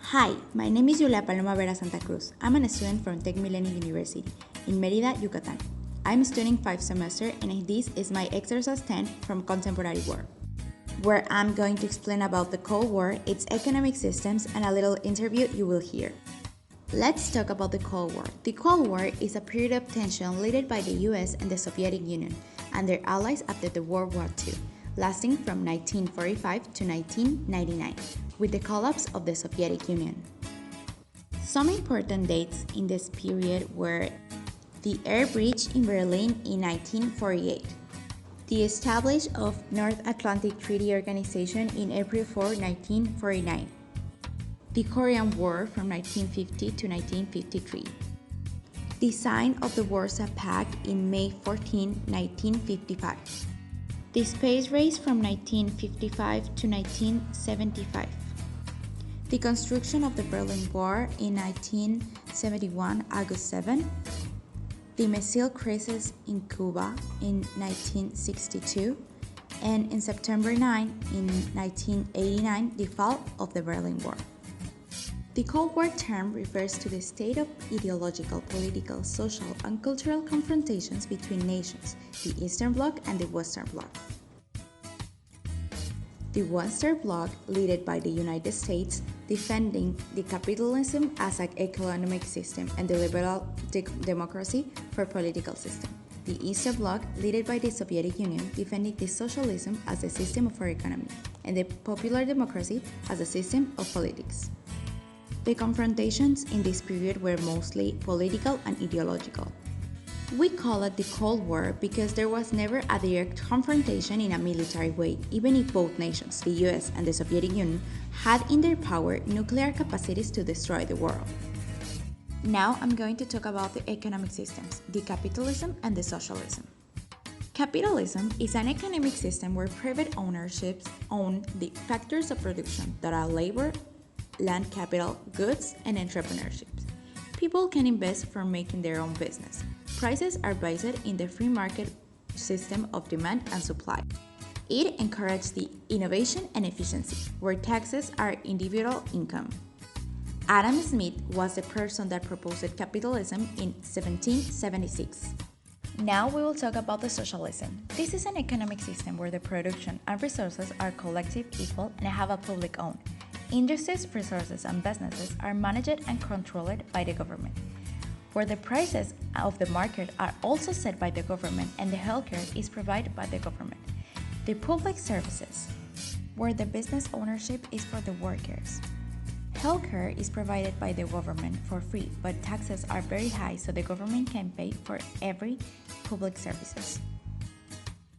Hi, my name is Yulia Vera Santa Cruz. I'm a student from Tech Millennium University in Mérida, Yucatan. I'm studying 5th semester and this is my exercise 10 from Contemporary War, where I'm going to explain about the Cold War, its economic systems, and a little interview you will hear. Let's talk about the Cold War. The Cold War is a period of tension led by the US and the Soviet Union and their allies after the World War II, lasting from 1945 to 1999, with the collapse of the Soviet Union. Some important dates in this period were the air bridge in Berlin in 1948, the establishment of North Atlantic Treaty Organization in April 4, 1949, the Korean War from 1950 to 1953, the sign of the Warsaw Pact in May 14, 1955, the space race from 1955 to 1975, the construction of the Berlin Wall in 1971, August 7, the missile crisis in Cuba in 1962, and in September 9, in 1989, the fall of the Berlin Wall. The Cold War term refers to the state of ideological, political, social, and cultural confrontations between nations, the Eastern Bloc and the Western Bloc. The Western Bloc, led by the United States, defending the capitalism as an economic system and the liberal democracy for political system. The Eastern Bloc, led by the Soviet Union, defending the socialism as a system for economy and the popular democracy as a system of politics. The confrontations in this period were mostly political and ideological. We call it the Cold War because there was never a direct confrontation in a military way, even if both nations, the US and the Soviet Union, had in their power nuclear capacities to destroy the world. Now I'm going to talk about the economic systems, the capitalism and the socialism. Capitalism is an economic system where private ownerships own the factors of production that are labor, land capital, goods, and entrepreneurship. People can invest for making their own business. Prices are based in the free market system of demand and supply. It encourages the innovation and efficiency, where taxes are individual income. Adam Smith was the person that proposed capitalism in 1776. Now we will talk about the socialism. This is an economic system where the production and resources are collective, equal, and have a public own. Industries, resources, and businesses are managed and controlled by the government, where the prices of the market are also set by the government and the healthcare is provided by the government. The public services, where the business ownership is for the workers. Healthcare is provided by the government for free, but taxes are very high, so the government can pay for every public services.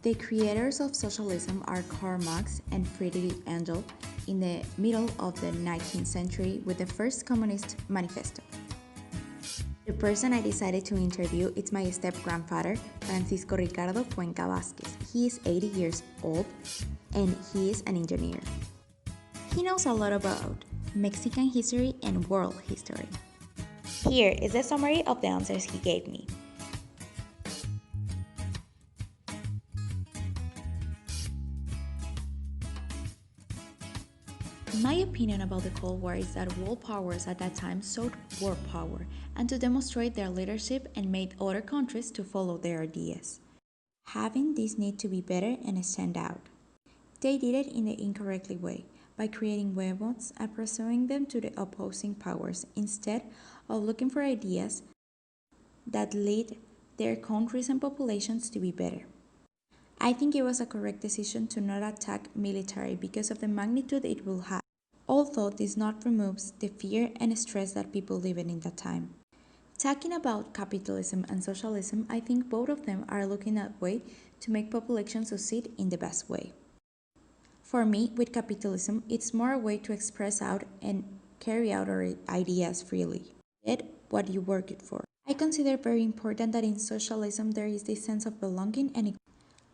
The creators of socialism are Karl Marx and Friedrich Engels in the middle of the 19th century with the first Communist Manifesto. The person I decided to interview is my step-grandfather, Francisco Ricardo Cuenca Vázquez. He is 80 years old and he is an engineer. He knows a lot about Mexican history and world history. Here is a summary of the answers he gave me. My opinion about the Cold War is that world powers at that time sought world power and to demonstrate their leadership and made other countries to follow their ideas, having this need to be better and stand out. They did it in the incorrect way, by creating weapons and pursuing them to the opposing powers instead of looking for ideas that lead their countries and populations to be better. I think it was a correct decision to not attack military because of the magnitude it will have, although this not removes the fear and stress that people live in that time. Talking about capitalism and socialism, I think both of them are looking at way to make population succeed in the best way. For me, with capitalism, it's more a way to express out and carry out our ideas freely. Get what you worked for. I consider very important that in socialism there is this sense of belonging and equality,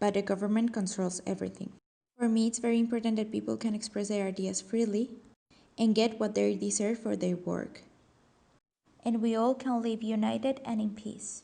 but the government controls everything. For me, it's very important that people can express their ideas freely and get what they deserve for their work. And we all can live united and in peace.